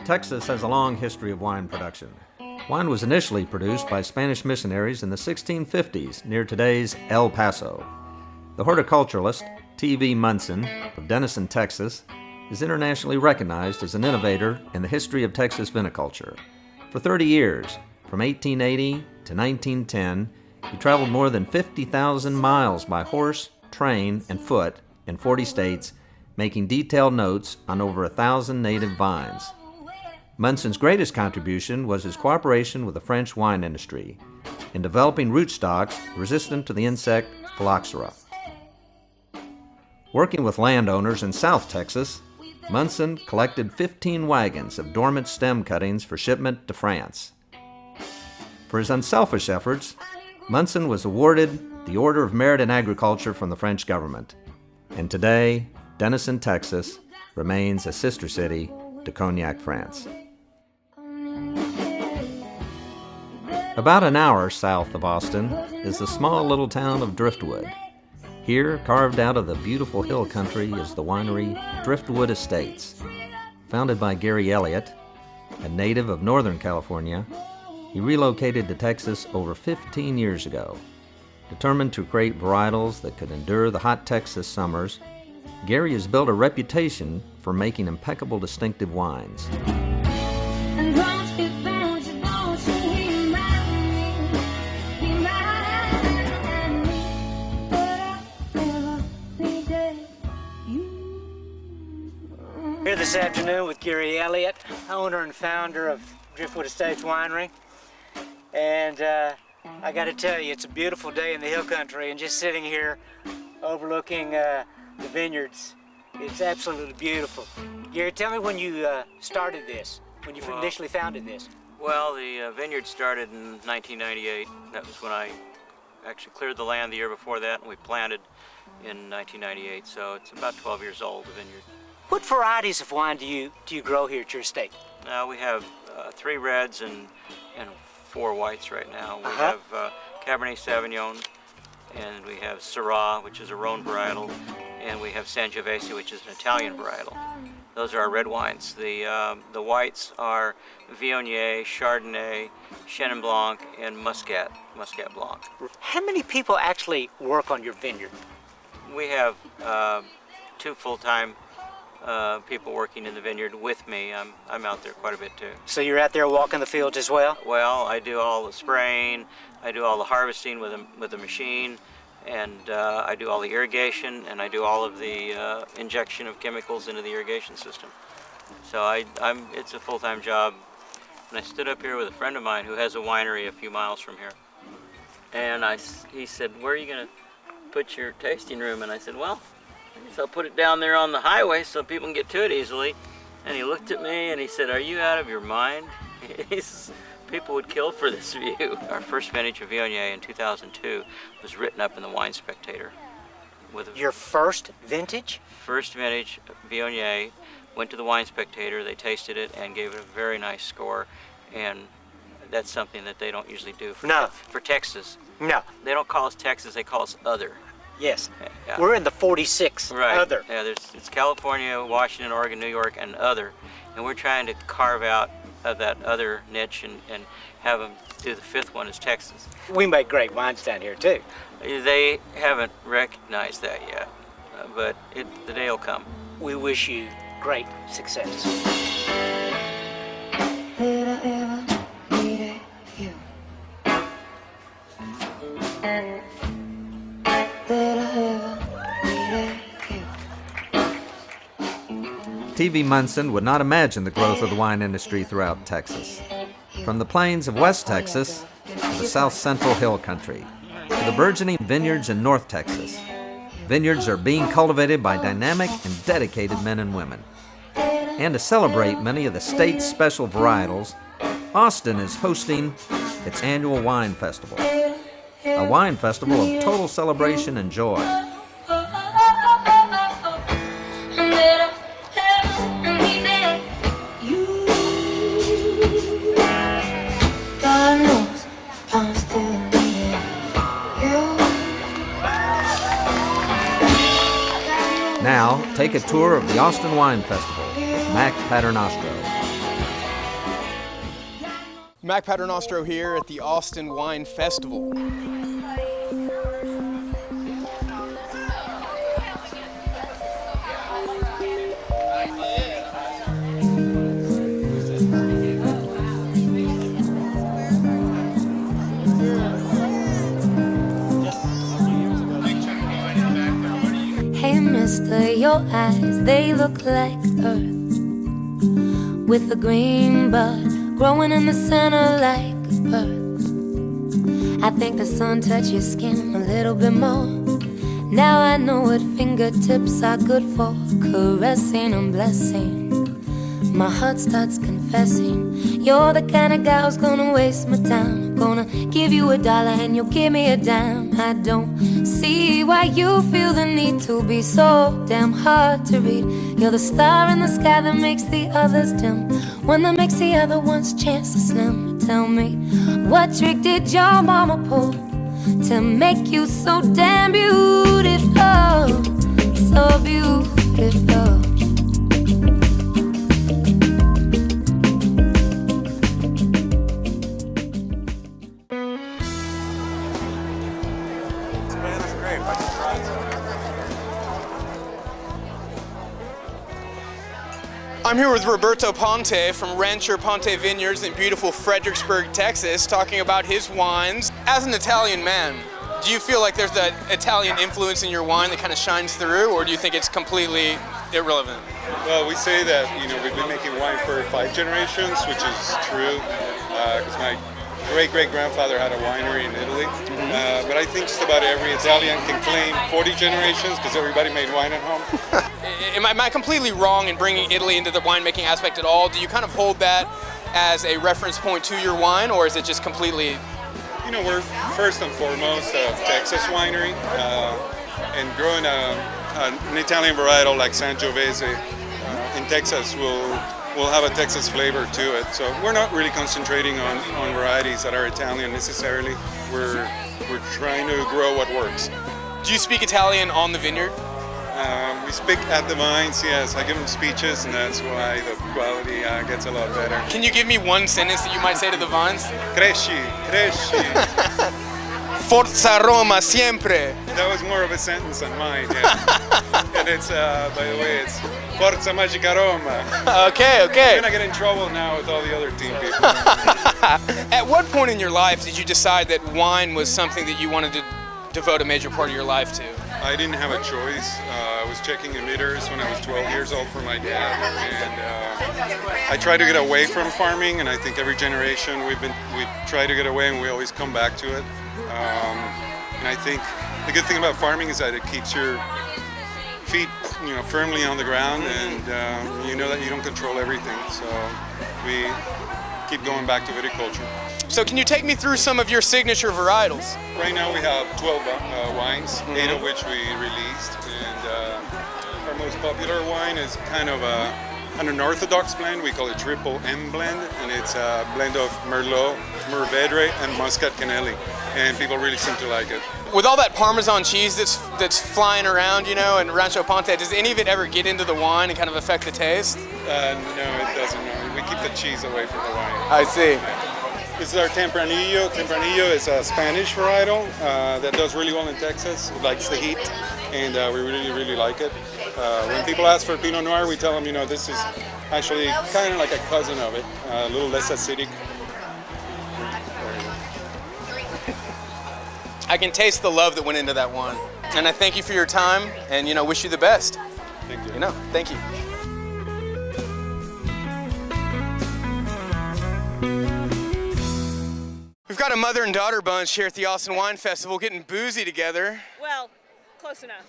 Texas has a long history of wine production. Wine was initially produced by Spanish missionaries in the 1650s near today's El Paso. The horticulturalist T.V. Munson of Denison, Texas, is internationally recognized as an innovator in the history of Texas viniculture. For 30 years, from 1880 to 1910, he traveled more than 50,000 miles by horse, train, and foot in 40 states, making detailed notes on over 1,000 native vines. Munson's greatest contribution was his cooperation with the French wine industry in developing rootstocks resistant to the insect phylloxera. Working with landowners in South Texas, Munson collected 15 wagons of dormant stem cuttings for shipment to France. For his unselfish efforts, Munson was awarded the Order of Merit in Agriculture from the French government. And today, Denison, Texas, remains a sister city to Cognac, France. About an hour south of Austin is the small little town of Driftwood. Here, carved out of the beautiful hill country, is the winery Driftwood Estates. Founded by Gary Elliott, a native of Northern California, he relocated to Texas over 15 years ago. Determined to create varietals that could endure the hot Texas summers, Gary has built a reputation for making impeccable, distinctive wines. Here this afternoon with Gary Elliott, owner and founder of Driftwood Estates Winery. And I got to tell you, it's a beautiful day in the hill country, and just sitting here overlooking the vineyards, it's absolutely beautiful. Gary, tell me when you started this, when you initially founded this. Well, the vineyard started in 1998. That was when I actually cleared the land the year before that, and we planted in 1998. So it's about 12 years old, the vineyard. What varieties of wine do you grow here at your estate? We have 3 reds and 4 whites right now. We have Cabernet Sauvignon, and we have Syrah, which is a Rhone varietal, and we have Sangiovese, which is an Italian varietal. Those are our red wines. The whites are Viognier, Chardonnay, Chenin Blanc, and Muscat Blanc. How many people actually work on your vineyard? We have 2 full-time people working in the vineyard with me. I'm out there quite a bit too. So you're out there walking the fields as well? Well, I do all the spraying, I do all the harvesting with the machine, and I do all the irrigation, and I do all of the injection of chemicals into the irrigation system. So it's a full-time job. And I stood up here with a friend of mine who has a winery a few miles from here, and he said, "Where are you going to put your tasting room?" And I said, "Well, I guess I'll put it down there on the highway so people can get to it easily." And he looked at me and he said, "Are you out of your mind?" People would kill for this view. Our first vintage of Viognier in 2002 was written up in the Wine Spectator. Your first vintage? First vintage Viognier went to the Wine Spectator, they tasted it and gave it a very nice score, and that's something that they don't usually do for Texas. No. They don't call us Texas, they call us other. Yes. Yeah. We're in the 46 right. Other. Yeah, it's California, Washington, Oregon, New York, and other. And we're trying to carve out that other niche and have them do the 5th one as Texas. We make great wines down here too. They haven't recognized that yet, but the day will come. We wish you great success. Did I ever needed you? Did I ever needed you? T.V. Munson would not imagine the growth of the wine industry throughout Texas. From the plains of West Texas to the South Central Hill Country to the burgeoning vineyards in North Texas, vineyards are being cultivated by dynamic and dedicated men and women. And to celebrate many of the state's special varietals, Austin is hosting its annual wine festival. A wine festival of total celebration and joy. Now, take a tour of the Austin Wine Festival with Mack Paternostro. Mack Paternostro here at the Austin Wine Festival. Hey mister, your eyes, they look like earth, with a green bud growing in the center like a birth. I think the sun touched your skin a little bit more. Now I know what fingertips are good for, caressing and blessing. My heart starts confessing, you're the kind of guy who's gonna waste my time. I'm gonna give you $1 and you'll give me a dime. I don't see why you feel the need to be so damn hard to read. You're the star in the sky that makes the others dim, one that makes the other one's chances slim. Tell me, what trick did your mama pull to make you so damn beautiful, so beautiful? I'm here with Roberto Ponte from Rancher Ponte Vineyards in beautiful Fredericksburg, Texas, talking about his wines. As an Italian man, do you feel like there's that Italian influence in your wine that kind of shines through, or do you think it's completely irrelevant? Well, we say that, we've been making wine for 5 generations, which is true, because my great-great-grandfather had a winery in Italy. But I think just about every Italian can claim 40 generations because everybody made wine at home. Am I completely wrong in bringing Italy into the winemaking aspect at all? Do you kind of hold that as a reference point to your wine, or is it just completely... We're first and foremost a Texas winery, and growing an Italian varietal like Sangiovese in Texas will have a Texas flavor to it. So we're not really concentrating on varieties that are Italian necessarily. We're trying to grow what works. Do you speak Italian on the vineyard? We speak at the vines, yes. I give them speeches, and that's why the quality gets a lot better. Can you give me one sentence that you might say to the vines? Cresci, cresci. Forza Roma, siempre. That was more of a sentence than mine, yeah. And it's, by the way, it's Forza Magica Roma. Okay. You're gonna get in trouble now with all the other team people. At what point in your life did you decide that wine was something that you wanted to devote a major part of your life to? I didn't have a choice. I was checking emitters when I was 12 years old for my dad, and I tried to get away from farming. And I think every generation we try to get away, and we always come back to it. And I think the good thing about farming is that it keeps your feet, firmly on the ground, and you know that you don't control everything. So we keep going back to viticulture. So can you take me through some of your signature varietals? Right now we have 12 wines, 8 of which we released, and our most popular wine is kind of an unorthodox blend. We call it Triple M blend, and it's a blend of Merlot, Mourvedre, and Muscat Canelli, and people really seem to like it. With all that Parmesan cheese that's flying around, in Rancho Ponte, does any of it ever get into the wine and kind of affect the taste? No, it doesn't. No. We keep the cheese away from the wine. I see. This is our Tempranillo. Tempranillo is a Spanish varietal that does really well in Texas. It likes the heat, and we really, really like it. When people ask for Pinot Noir, we tell them, this is actually kind of like a cousin of it, a little less acidic. I can taste the love that went into that wine. And I thank you for your time, and, wish you the best. Thank you. Thank you. We've got a mother and daughter bunch here at the Austin Wine Festival getting boozy together. Well, close enough.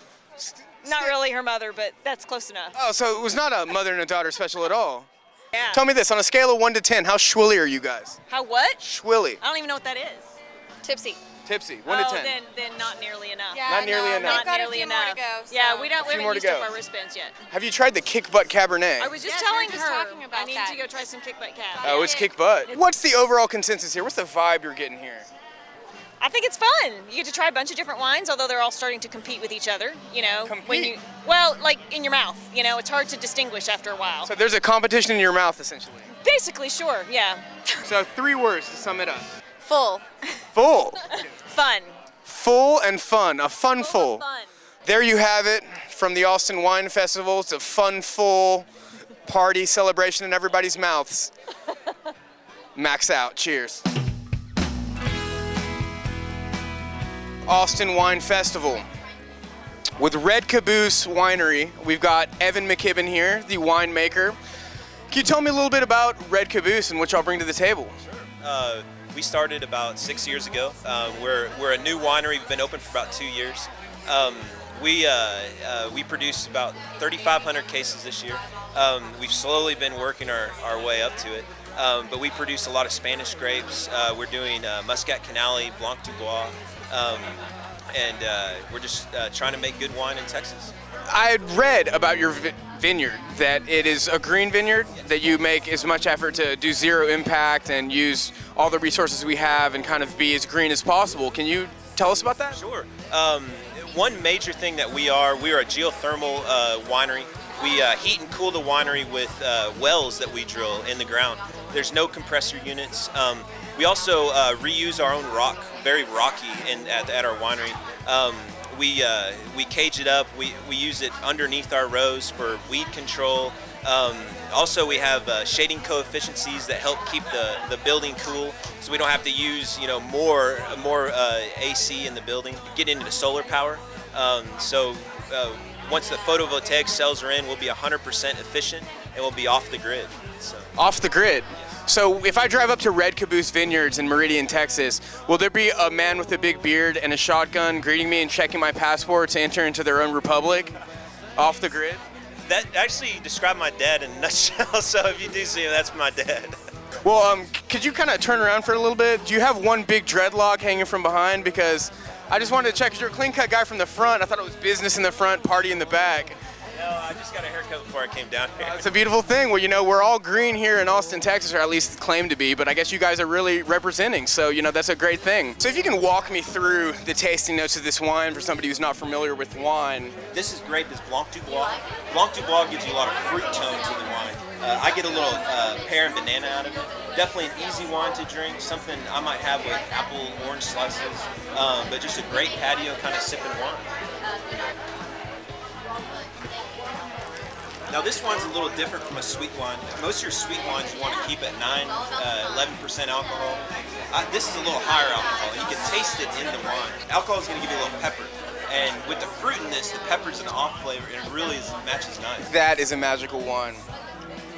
Not really her mother, but that's close enough. Oh, so it was not a mother and a daughter special at all. Yeah. Tell me this, on a scale of 1 to 10, how schwilly are you guys? How what? Schwilly. I don't even know what that is. Tipsy. Tipsy, 1 to 10. Then not nearly enough. Yeah, Not nearly enough. Not We've got nearly a few more enough. to go. So. Yeah, we few more haven't to used up go. our wristbands yet. Have you tried the kick butt Cabernet? I was just Yes, telling we were just her talking about I need that. to go try some kickbutt cab. Oh, it's kick butt. What's the overall consensus here? What's the vibe you're getting here? I think it's fun. You get to try a bunch of different wines, although they're all starting to compete with each other. Compete? Well, like in your mouth. It's hard to distinguish after a while. So there's a competition in your mouth, essentially. Basically, sure, yeah. So 3 words to sum it up. Full. Full. Fun. Full and fun. A fun full. Fun. There you have it from the Austin Wine Festival. It's a fun, full party celebration in everybody's mouths. Max out. Cheers. Austin Wine Festival. With Red Caboose Winery, we've got Evan McKibben here, the winemaker. Can you tell me a little bit about Red Caboose and what y'all bring to the table? We started about 6 years ago. We're a new winery. We've been open for about 2 years. We produced about 3,500 cases this year. We've slowly been working our way up to it. But we produce a lot of Spanish grapes. We're doing Muscat Canali, Blanc du Bois, and we're just trying to make good wine in Texas. I had read about your vineyard, that it is a green vineyard, that you make as much effort to do zero impact and use all the resources we have and kind of be as green as possible. Can you tell us about that? Sure. One major thing that we are a geothermal winery. We heat and cool the winery with wells that we drill in the ground. There's no compressor units. We also reuse our own rock, very rocky at our winery. We cage it up. We use it underneath our rows for weed control. Also, we have shading coefficiencies that help keep the building cool, so we don't have to use more AC in the building. Get into the solar power. Once the photovoltaic cells are in, we'll be 100% efficient and we'll be off the grid. So. Off the grid. So if I drive up to Red Caboose Vineyards in Meridian, Texas, will there be a man with a big beard and a shotgun greeting me and checking my passport to enter into their own republic? Off the grid? That actually described my dad in a nutshell, so if you do see him, that's my dad. Well, could you kind of turn around for a little bit? Do you have one big dreadlock hanging from behind? Because I just wanted to check, because you're a clean-cut guy from the front. I thought it was business in the front, party in the back. No, I just got a haircut before I came down here. It's a beautiful thing. Well, we're all green here in Austin, Texas, or at least claim to be, but I guess you guys are really representing, so, that's a great thing. So if you can walk me through the tasting notes of this wine for somebody who's not familiar with wine. This is great, this Blanc du Bois. Blanc du Bois gives you a lot of fruit tone to the wine. I get a little pear and banana out of it. Definitely an easy wine to drink, something I might have with apple, orange slices, but just a great patio kind of sipping wine. Now this wine's a little different from a sweet wine. Most of your sweet wines you want to keep at 9, 11% alcohol. This is a little higher alcohol, and you can taste it in the wine. Alcohol is going to give you a little pepper. And with the fruit in this, the pepper's an off flavor, and it really matches nice. That is a magical wine.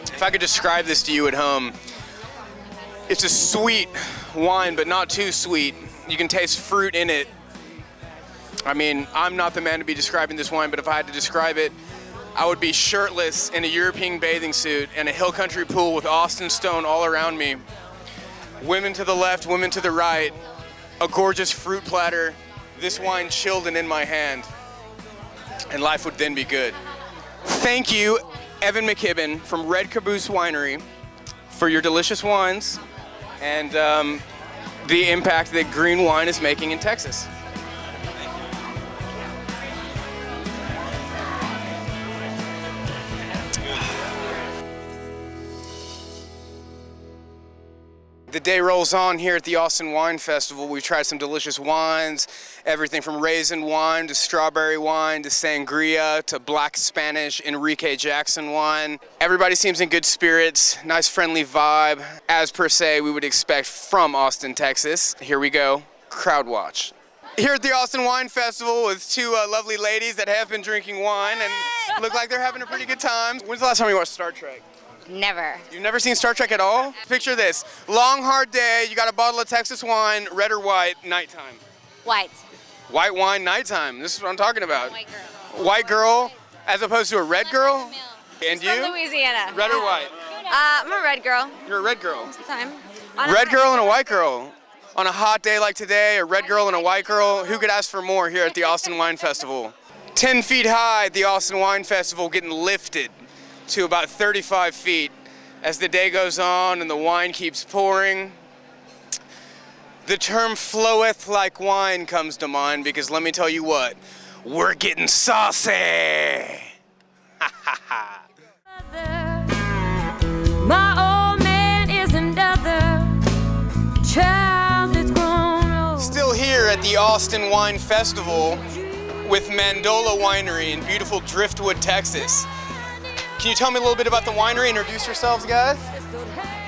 If I could describe this to you at home, it's a sweet wine, but not too sweet. You can taste fruit in it. I mean, I'm not the man to be describing this wine, but if I had to describe it, I would be shirtless in a European bathing suit in a hill country pool with Austin Stone all around me. Women to the left, women to the right, a gorgeous fruit platter, this wine chilled and in my hand, and life would then be good. Thank you, Evan McKibben from Red Caboose Winery, for your delicious wines and the impact that green wine is making in Texas. The day rolls on here at the Austin Wine Festival. We've tried some delicious wines, everything from raisin wine to strawberry wine to sangria to black Spanish Enrique Jackson wine. Everybody seems in good spirits, nice friendly vibe, as per se we would expect from Austin, Texas. Here we go, crowd watch. Here at the Austin Wine Festival with two lovely ladies that have been drinking wine and look like they're having a pretty good time. When's the last time you watched Star Trek? Never. You've never seen Star Trek at all? Picture this. Long, hard day, you got a bottle of Texas wine, red or white, nighttime. White. White wine, nighttime. This is what I'm talking about. White girl. White girl as opposed to a red girl? And you? From Louisiana. Red or white? I'm a red girl. You're a red girl. Most of the time. Red girl and a white girl. On a hot day like today, a red girl and a white girl, who could ask for more here at the Austin Wine Festival? 10 feet high at the Austin Wine Festival, getting lifted to about 35 feet. As the day goes on and the wine keeps pouring, the term floweth like wine comes to mind, because let me tell you what, we're getting saucy. My old man Austin Wine Festival with Mandola Winery in beautiful Driftwood, Texas. Can you tell me a little bit about the winery? Introduce yourselves, guys.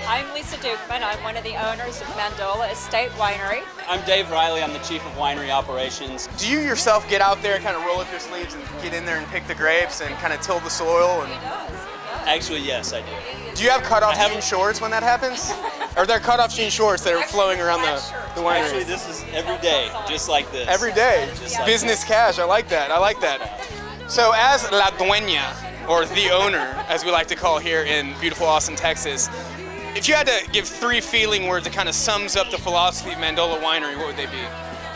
I'm Lisa Dukeman. I'm one of the owners of Mandola Estate Winery. I'm Dave Riley. I'm the Chief of Winery Operations. Do you yourself get out there and kind of roll up your sleeves and get in there and pick the grapes and kind of till the soil? And... Actually, yes, I do. Do you have cutoff jean shorts when that happens? Or are there cutoff jean shorts that are flowing around the winery? Actually, this is every day, just like this. Every day? Like business cash. I like that. I like that. So as La Dueña, or the owner, as we like to call here in beautiful Austin, Texas, if you had to give 3 feeling words that kind of sums up the philosophy of Mandola Winery, what would they be?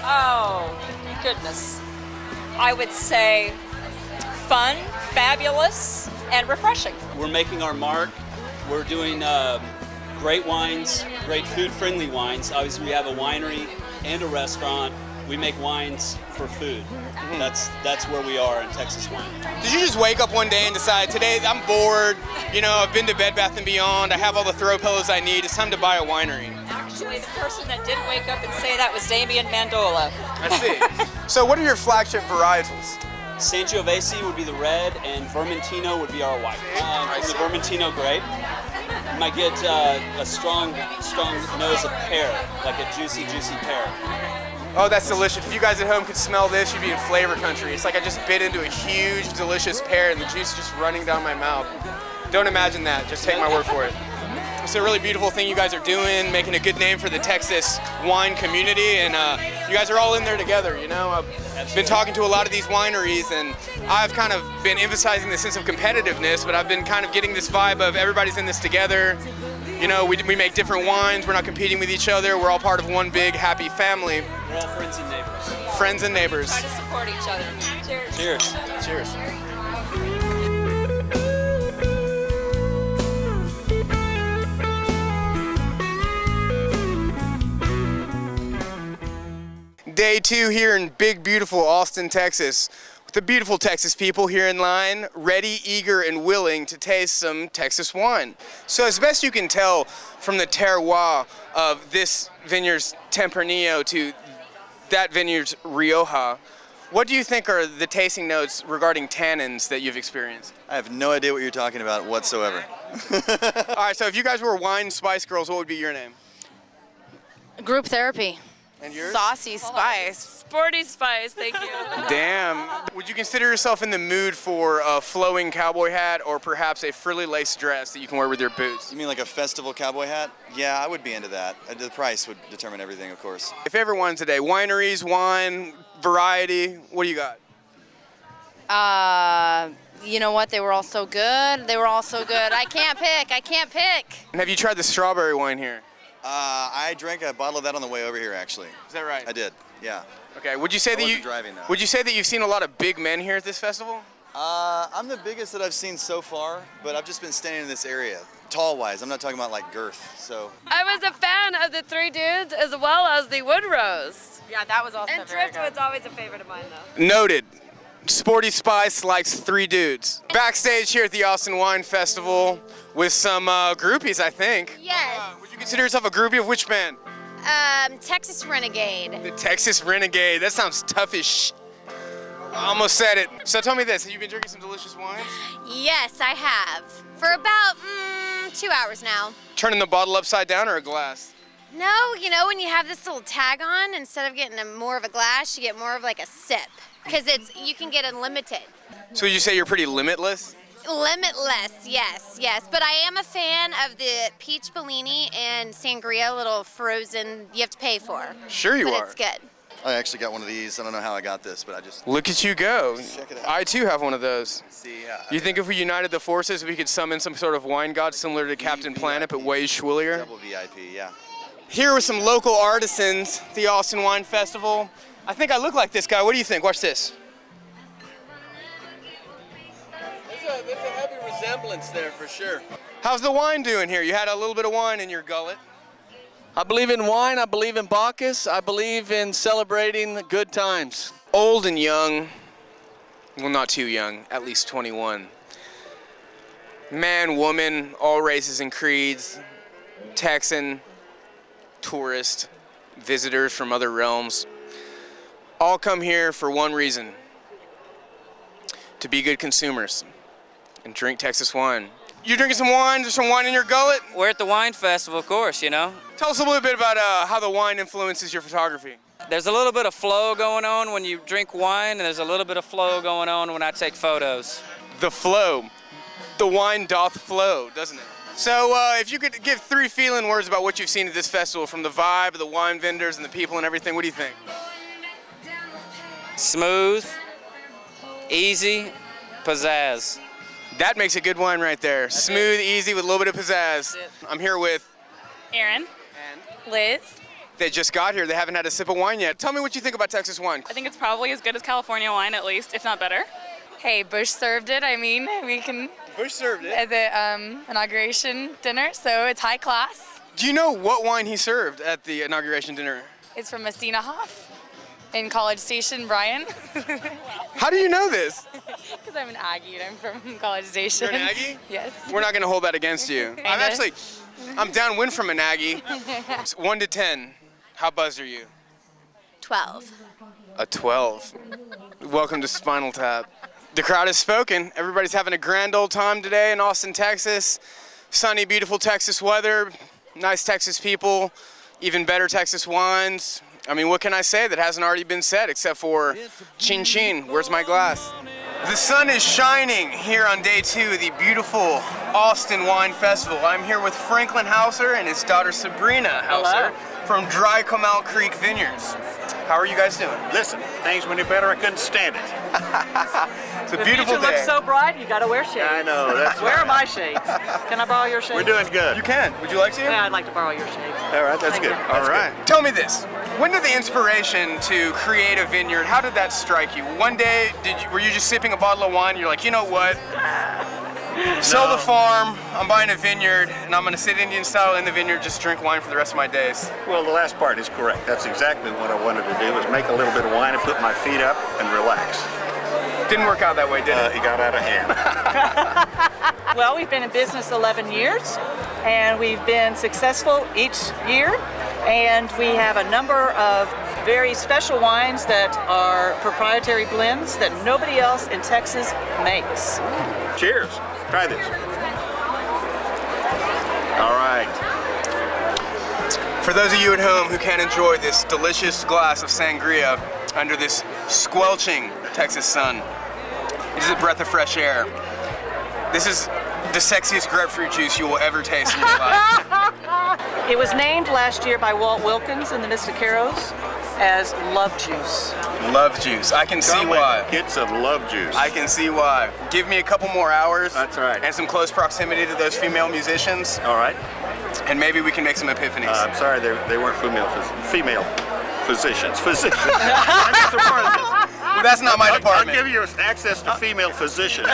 Oh, goodness. I would say fun, fabulous, and refreshing. We're making our mark. We're doing great wines, great food-friendly wines. Obviously, we have a winery and a restaurant. We make wines for food. That's where we are in Texas wine. Did you just wake up one day and decide, today I'm bored, you know, I've been to Bed Bath & Beyond, I have all the throw pillows I need, it's time to buy a winery? Actually, the person that did wake up and say that was Damian Mandola. I see. So what are your flagship varietals? Sangiovese would be the red, and Vermentino would be our white. The Vermentino grape. You might get a strong nose of pear, like a juicy pear. Oh, that's delicious. If you guys at home could smell this, you'd be in flavor country. It's like I just bit into a huge, delicious pear and the juice is just running down my mouth. Don't imagine that, just take my word for it. It's a really beautiful thing you guys are doing, making a good name for the Texas wine community, and you guys are all in there together, you know? I've been talking to a lot of these wineries, and I've kind of been emphasizing the sense of competitiveness, but I've been kind of getting this vibe of everybody's in this together. You know, we make different wines, we're not competing with each other, we're all part of one big, happy family. We're all friends and neighbors. Friends and neighbors. Try to support each other. Cheers. Cheers. Cheers. Day 2 here in big, beautiful Austin, Texas. With the beautiful Texas people here in line, ready, eager, and willing to taste some Texas wine. So as best you can tell from the terroir of this vineyard's Tempranillo to that vineyard's Rioja, what do you think are the tasting notes regarding tannins that you've experienced? I have no idea what you're talking about whatsoever. All right, so if you guys were wine spice girls, what would be your name? Group therapy. And yours? Saucy spice. Sporty spice, thank you. Damn. Would you consider yourself in the mood for a flowing cowboy hat or perhaps a frilly lace dress that you can wear with your boots? You mean like a festival cowboy hat? Yeah, I would be into that. The price would determine everything, of course. If everyone today, wineries, wine, variety, what do you got? You know what? They were all so good. I can't pick. And have you tried the strawberry wine here? I drank a bottle of that on the way over here, actually. Is that right? I did, yeah. Okay, would you say would you say that you've seen a lot of big men here at this festival? I'm the biggest that I've seen so far, but I've just been staying in this area. Tall-wise, I'm not talking about like girth, so. I was a fan of the Three Dudes as well as the Wood Rose. Yeah, that was also And Driftwood's always a favorite of mine, though. Noted. Sporty Spice likes 3 dudes. Backstage here at the Austin Wine Festival with some groupies, I think. Yes. Would you consider yourself a groupie of which band? Texas Renegade. The Texas Renegade. That sounds tough as sh. I almost said it. So tell me this, have you been drinking some delicious wines? Yes, I have. For about 2 hours now. Turning the bottle upside down or a glass? No, you know when you have this little tag on, instead of getting more of a glass, you get more of like a sip. Because you can get unlimited. So would you say you're pretty limitless? Limitless, yes. But I am a fan of the peach Bellini and sangria, little frozen, you have to pay for. Sure you but are. It's good. I actually got one of these. I don't know how I got this, but I just... Look at you go. Check it out. I too have one of those. See, You think if we united the forces, we could summon some sort of wine god similar to Captain Planet, but way schwillier? Double VIP, yeah. Here with some local artisans, the Austin Wine Festival. I think I look like this guy. What do you think? Watch this. There's a heavy resemblance there for sure. How's the wine doing here? You had a little bit of wine in your gullet. I believe in wine, I believe in Bacchus, I believe in celebrating the good times. Old and young, well not too young, at least 21. Man, woman, all races and creeds, Texan, tourist, visitors from other realms. all come here for one reason: to be good consumers and drink Texas wine. You drinking some wine? There's some wine in your gullet? We're at the wine festival, of course, you know. Tell us a little bit about how the wine influences your photography. There's a little bit of flow going on when you drink wine, and there's a little bit of flow going on when I take photos. The flow. The wine doth flow, doesn't it? So if you could give 3 feeling words about what you've seen at this festival, from the vibe of the wine vendors and the people and everything, what do you think? Smooth, easy, pizzazz. That makes a good wine right there. Smooth, easy, with a little bit of pizzazz. I'm here with Aaron. And Liz. They just got here. They haven't had a sip of wine yet. Tell me what you think about Texas wine. I think it's probably as good as California wine, at least, if not better. Hey, Bush served it. I mean, we can... Bush served it? At the inauguration dinner, so it's high class. Do you know what wine he served at the inauguration dinner? It's from Messina Hoff in College Station, Bryan. How do you know this? Because I'm an Aggie and I'm from College Station. You're an Aggie? Yes. We're not going to hold that against you. I'm downwind from an Aggie. 1 to 10, how buzzed are you? 12. A 12. Welcome to Spinal Tap. The crowd has spoken. Everybody's having a grand old time today in Austin, Texas. Sunny, beautiful Texas weather, nice Texas people, even better Texas wines. I mean, what can I say that hasn't already been said except for chin chin, where's my glass? The sun is shining here on day 2 of the beautiful Austin Wine Festival. I'm here with Franklin Hauser and his daughter Sabrina Hauser from Dry Comal Creek Vineyards. How are you guys doing? Listen, things when you're better, I couldn't stand it. It's a beautiful day. The future looks so bright, you gotta wear shades. I know, that's Where right. are my shades? Can I borrow your shades? We're doing good. You can. Would you like to? Yeah, I'd like to borrow your shades. All right, that's good. All right. Tell me this. When did the inspiration to create a vineyard, how did that strike you? One day, were you just sipping a bottle of wine, you're like, you know what? Sell the farm, I'm buying a vineyard, and I'm gonna sit Indian style in the vineyard, just drink wine for the rest of my days. Well, the last part is correct. That's exactly what I wanted to do, was make a little bit of wine and put my feet up and relax. Didn't work out that way, did it? It got out of hand. Well, we've been in business 11 years, and we've been successful each year, and we have a number of very special wines that are proprietary blends that nobody else in Texas makes. Cheers. Try this. All right. For those of you at home who can't enjoy this delicious glass of sangria under this squelching Texas sun, it is a breath of fresh air. This is the sexiest grapefruit juice you will ever taste in your life. It was named last year by Walt Wilkins in the Mysticaros as Love Juice. Love juice. I can see why. Get some love juice. I can see why. Give me a couple more hours. That's right. And some close proximity to those female musicians. All right. And maybe we can make some epiphanies. I'm sorry, they weren't female physicians. Physicians. I need some more of this. Well, that's not my department. I'll give you access to female physicians.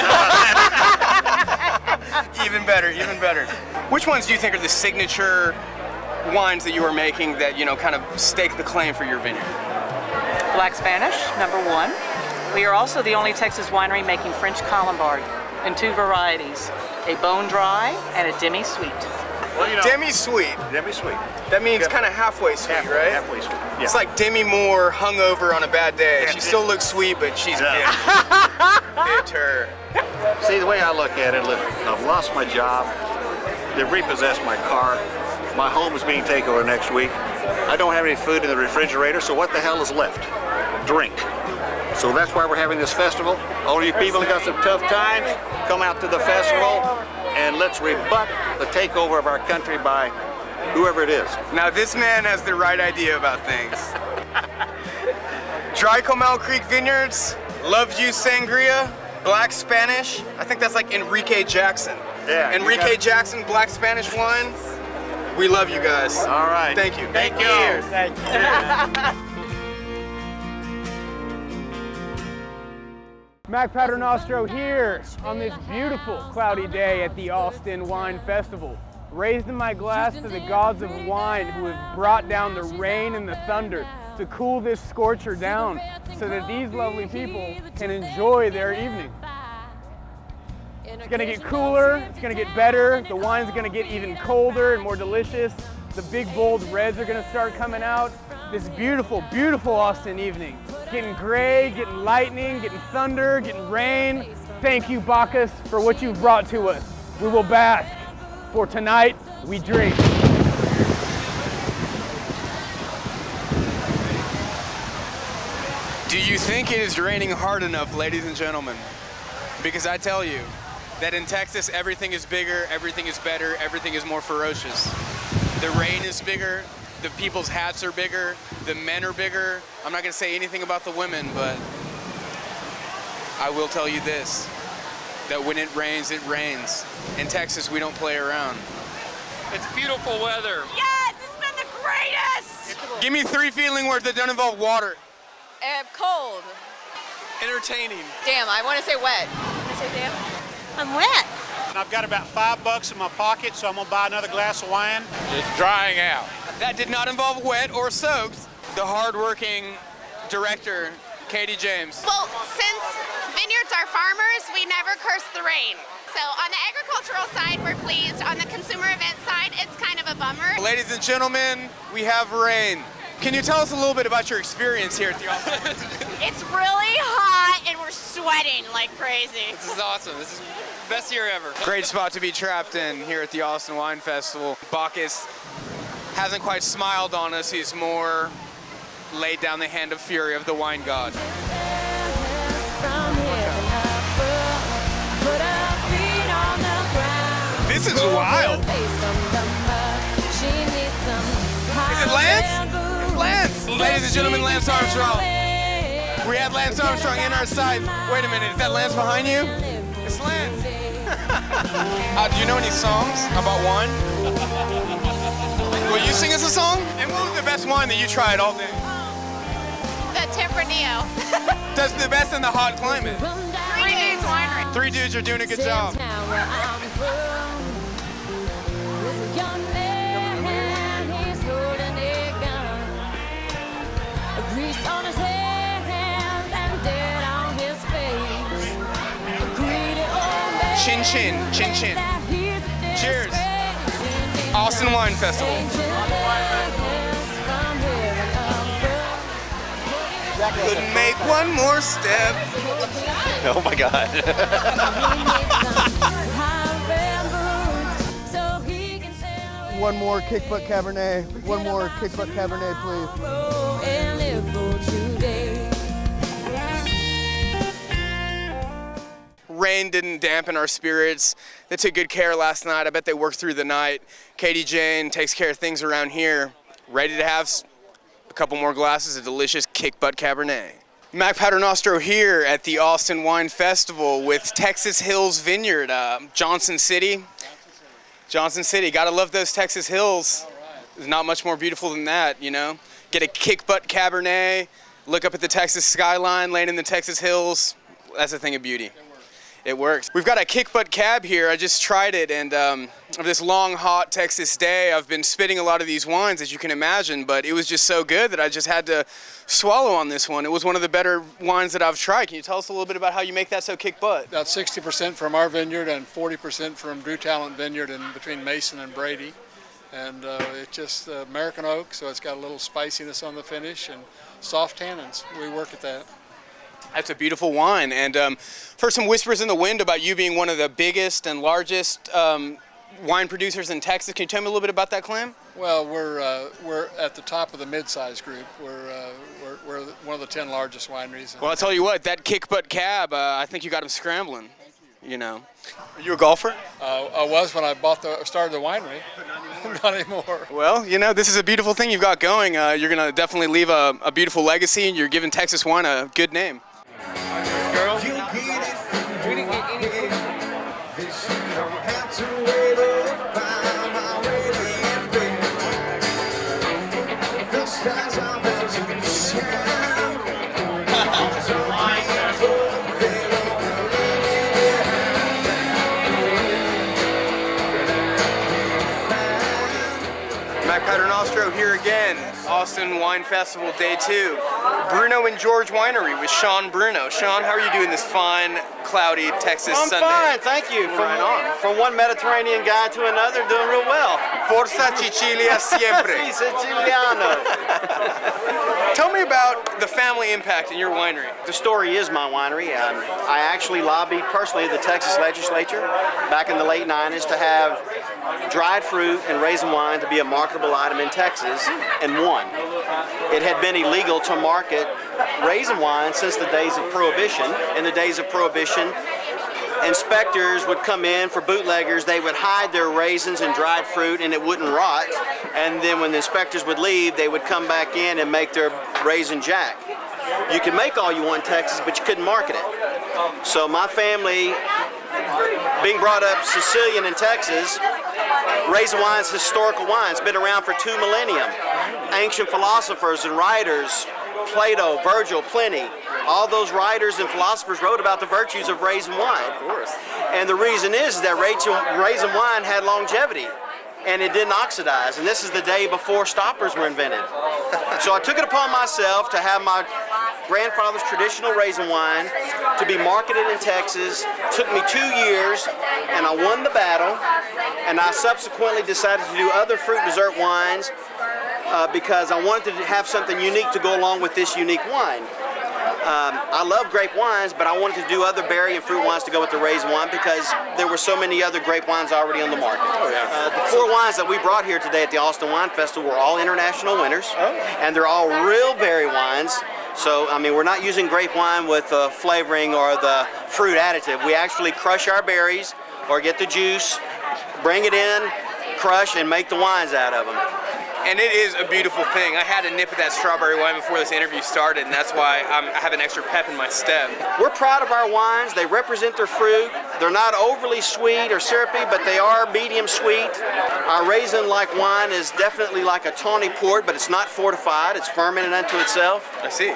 Even better, even better. Which ones do you think are the signature wines that you are making that, you know, kind of stake the claim for your vineyard? Black Spanish, #1. We are also the only Texas winery making French Colombard in 2 varieties, a bone dry and a demi-sweet. Well, you know, demi-sweet. Demi-sweet. That means kind of halfway sweet, right? Halfway sweet. Yeah. It's like Demi Moore hungover on a bad day. She still looks sweet, but she's bitter. See, the way I look at it, I've lost my job. They've repossessed my car. My home is being taken over next week. I don't have any food in the refrigerator, so what the hell is left? Drink. So that's why we're having this festival. All you people that got some tough times, come out to the festival and let's rebut the takeover of our country by whoever it is. Now this man has the right idea about things. Dry Comal Creek Vineyards, Love Juice Sangria, Black Spanish. I think that's like Enrique Jackson. Yeah. Enrique Jackson, Black Spanish wine. We love you guys. All right. Thank you. Thank you. Cheers. Thank you. Mack Paternostro here on this beautiful cloudy day at the Austin Wine Festival, raising my glass to the gods of wine who have brought down the rain and the thunder to cool this scorcher down so that these lovely people can enjoy their evening. It's gonna get cooler, it's gonna get better, the wine's gonna get even colder and more delicious. The big bold reds are gonna start coming out. This beautiful, beautiful Austin evening. getting gray, getting lightning, getting thunder, getting rain. Thank you, Bacchus, for what you've brought to us. We will bask, for tonight we drink. Do you think it is raining hard enough, ladies and gentlemen? Because I tell you that in Texas, everything is bigger, everything is better, everything is more ferocious. The rain is bigger, the people's hats are bigger, the men are bigger. I'm not gonna say anything about the women, but I will tell you this, that when it rains, it rains. In Texas, we don't play around. It's beautiful weather. Yes, it's been the greatest! Give me 3 feeling words that don't involve water. Cold. Entertaining. Damn, I want to say wet. Can I say damn? I'm wet. And I've got about $5 in my pocket, so I'm gonna buy another glass of wine. It's drying out. That did not involve wet or soaked. The hardworking director, Katie James. Well, since vineyards are farmers, we never curse the rain. So on the agricultural side, we're pleased. On the consumer event side, it's kind of a bummer. Ladies and gentlemen, we have rain. Can you tell us a little bit about your experience here at the office? It's really hot and we're sweating like crazy. This is awesome. This is the best year ever. Great spot to be trapped in here at the Austin Wine Festival. Bacchus hasn't quite smiled on us. He's more laid down the hand of fury of the wine god. This is wild. Is it Lance? Lance! Ladies and gentlemen, Lance Armstrong. We have Lance Armstrong in our sight. Wait a minute, is that Lance behind you? It's Lance. Do you know any songs about wine? Will you sing us a song? And what was the best wine that you tried all day? The Tempranillo. Does the best in the hot climate. 3 Dudes Winery. 3 dudes are doing a good job. On his hands and dead on his face. Chin chin, chin chin. Cheers. Austin Wine Festival. Couldn't make one more step. Oh my God. One more kick butt Cabernet. One more kick butt Cabernet, please. Rain didn't dampen our spirits. They took good care last night. I bet they worked through the night. Katie Jane takes care of things around here. Ready to have a couple more glasses of delicious kick butt Cabernet. Mack Paternostro here at the Austin Wine Festival with Texas Hills Vineyard, Johnson City. Johnson City, gotta love those Texas hills. There's not much more beautiful than that, you know? Get a kick butt Cabernet, look up at the Texas skyline, laying in the Texas hills. That's a thing of beauty. It works. We've got a kick butt cab here. I just tried it, and of this long, hot Texas day, I've been spitting a lot of these wines, as you can imagine, but it was just so good that I just had to swallow on this one. It was one of the better wines that I've tried. Can you tell us a little bit about how you make that so kick butt? About 60% from our vineyard and 40% from Drew Talent Vineyard in between Mason and Brady. And it's just American oak, so it's got a little spiciness on the finish and soft tannins. We work at that. That's a beautiful wine, and heard some whispers in the wind about you being one of the biggest and largest wine producers in Texas. Can you tell me a little bit about that, Clem? Well, we're at the top of the mid-size group. We're one of the 10 largest wineries. Well, I'll tell you what, that kick butt cab, I think you got him scrambling. You know. Are you a golfer? I was when I started the winery. Not anymore. Well, you know, this is a beautiful thing you've got going. You're going to definitely leave a beautiful legacy, and you're giving Texas wine a good name. Girl. Mack Paternostro here again, Austin Wine Festival Day 2. Bruno and George Winery with Sean Bruno. Sean, how are you doing this fine, cloudy Texas Sunday? I'm fine, thank you. From one Mediterranean guy to another, doing real well. Forza Sicilia siempre. Si, Siciliano. Tell me about the family impact in your winery. The story is my winery. I actually lobbied personally the Texas legislature back in the late 90s to have dried fruit and raisin wine to be a marketable item in Texas, and won. It had been illegal to market raisin wine since the days of Prohibition. In the days of Prohibition, inspectors would come in for bootleggers. They would hide their raisins and dried fruit and it wouldn't rot. And then when the inspectors would leave, they would come back in and make their raisin jack. You can make all you want in Texas, but you couldn't market it. So my family, being brought up Sicilian in Texas, raisin wine's historical wine. It's been around for 2 millennia. Ancient philosophers and writers, Plato, Virgil, Pliny, all those writers and philosophers wrote about the virtues of raisin wine. Of course. And the reason is that raisin wine had longevity and it didn't oxidize. And this is the day before stoppers were invented. So I took it upon myself to have my grandfather's traditional raisin wine to be marketed in Texas. Took me 2 years and I won the battle. And I subsequently decided to do other fruit dessert wines because I wanted to have something unique to go along with this unique wine. I love grape wines, but I wanted to do other berry and fruit wines to go with the raisin wine because there were so many other grape wines already on the market. The 4 wines that we brought here today at the Austin Wine Festival were all international winners, and they're all real berry wines. So, I mean, we're not using grape wine with the flavoring or the fruit additive. We actually crush our berries or get the juice, bring it in, crush, and make the wines out of them. And it is a beautiful thing. I had a nip of that strawberry wine before this interview started, and that's why I have an extra pep in my step. We're proud of our wines. They represent their fruit. They're not overly sweet or syrupy, but they are medium sweet. Our raisin-like wine is definitely like a tawny port, but it's not fortified. It's fermented unto itself. I see.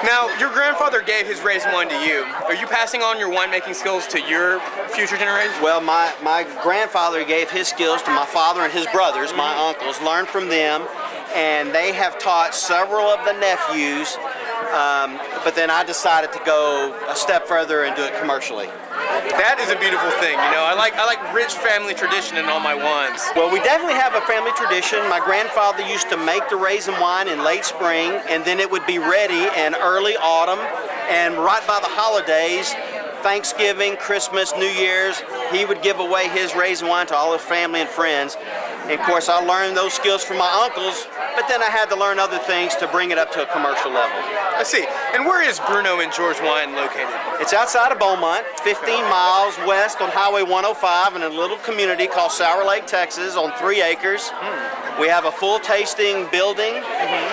Now, your grandfather gave his raisin wine to you. Are you passing on your winemaking skills to your future generation? Well, my grandfather gave his skills to my father and his brothers, my uncles, learned from them, and they have taught several of the nephews, but then I decided to go a step further and do it commercially. That is a beautiful thing, you know. I like rich family tradition in all my wines. Well, we definitely have a family tradition. My grandfather used to make the raisin wine in late spring, and then it would be ready in early autumn, and right by the holidays, Thanksgiving, Christmas, New Year's, he would give away his raisin wine to all his family and friends. And of course, I learned those skills from my uncles, but then I had to learn other things to bring it up to a commercial level. I see. And where is Bruno and George Wine located? It's outside of Beaumont, 15 miles west on Highway 105 in a little community called Sour Lake, Texas, on 3 acres. We have a full tasting building,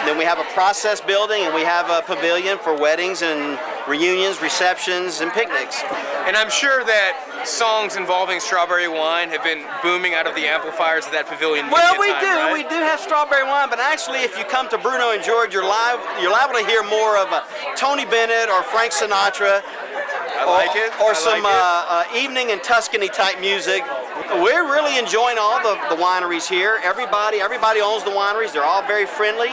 then we have a process building, and we have a pavilion for weddings and reunions, receptions, and picnics. And I'm sure that songs involving strawberry wine have been booming out of the amplifiers of that pavilion. Well, we do have strawberry wine, but actually if you come to Bruno and George, you're liable to hear more of a Tony Bennett or Frank Sinatra. Or some evening in Tuscany type music. We're really enjoying all the wineries here. Everybody owns the wineries. They're all very friendly.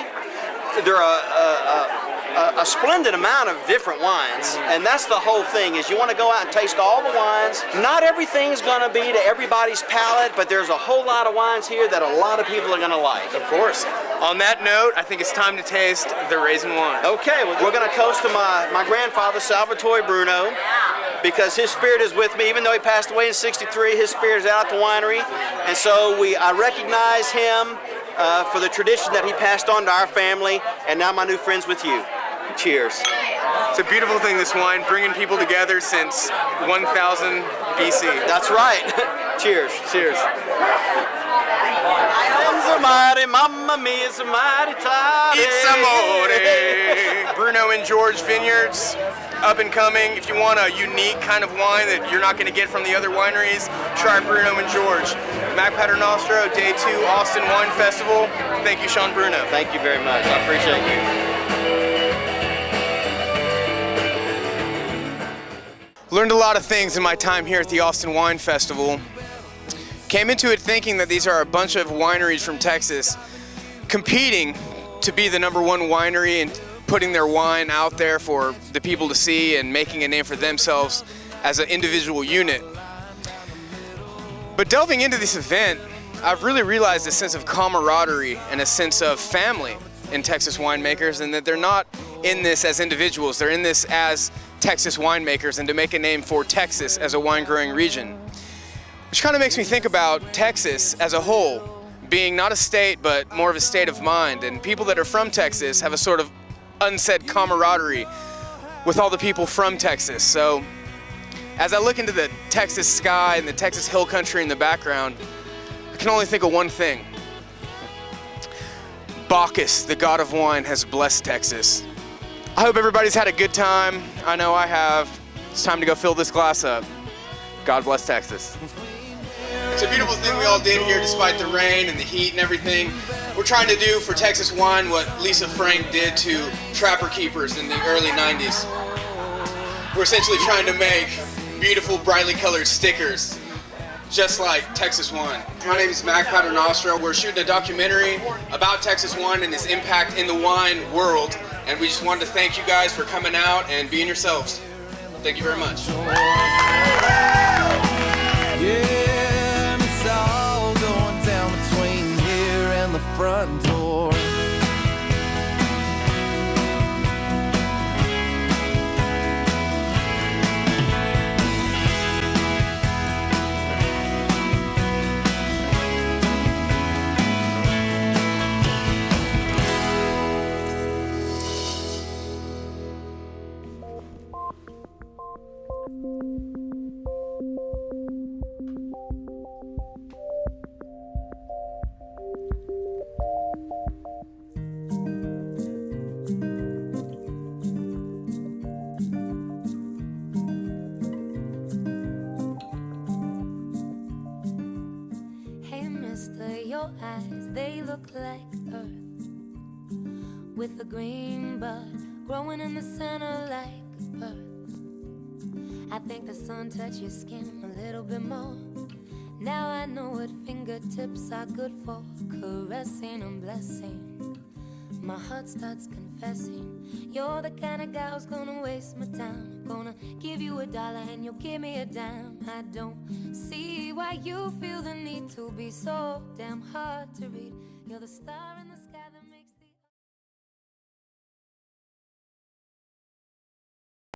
They're a splendid amount of different wines, and that's the whole thing, is you want to go out and taste all the wines. Not everything's going to be to everybody's palate, but there's a whole lot of wines here that a lot of people are going to like. Of course. On that note, I think it's time to taste the raisin wine. Okay, well, we're going to toast to my grandfather, Salvatore Bruno, because his spirit is with me. Even though he passed away in '63, his spirit is out at the winery, and so I recognize him for the tradition that he passed on to our family, and now my new friends with you. Cheers. It's a beautiful thing, this wine, bringing people together since 1000 BC. That's right. Cheers. Cheers. Mamma mia, it's a mighty toddy. It's amore. Bruno and George Vineyards, up and coming. If you want a unique kind of wine that you're not going to get from the other wineries, try Bruno and George. Mack Paternostro, Day 2, Austin Wine Festival. Thank you, Sean Bruno. Thank you very much. I appreciate you. Learned a lot of things in my time here at the Austin Wine Festival. Came into it thinking that these are a bunch of wineries from Texas competing to be the #1 winery and putting their wine out there for the people to see and making a name for themselves as an individual unit. But delving into this event, I've really realized a sense of camaraderie and a sense of family in Texas winemakers, and that they're not in this as individuals, they're in this as Texas winemakers and to make a name for Texas as a wine growing region. Which kind of makes me think about Texas as a whole being not a state but more of a state of mind, and people that are from Texas have a sort of unsaid camaraderie with all the people from Texas. So as I look into the Texas sky and the Texas hill country in the background, I can only think of one thing. Bacchus, the god of wine, has blessed Texas. I hope everybody's had a good time. I know I have. It's time to go fill this glass up. God bless Texas. It's a beautiful thing we all did here despite the rain and the heat and everything. We're trying to do for Texas wine what Lisa Frank did to Trapper Keepers in the early 90s. We're essentially trying to make beautiful, brightly colored stickers, just like Texas wine. My name is Mack Paternostro. We're shooting a documentary about Texas wine and its impact in the wine world, and we just wanted to thank you guys for coming out and being yourselves. Thank you very much. Yeah, and it's all going down between here and the front door. Your eyes, they look like earth, with a green bud growing in the center like birth. I think the sun touched your skin a little bit more. Now I know what fingertips are good for, caressing and blessing. My heart starts confessing, you're the kind of guy who's gonna waste my time. I'm gonna give you $1 and you'll give me a dime. I don't see why you feel the need to be so damn hard to read. You're the star in the sky.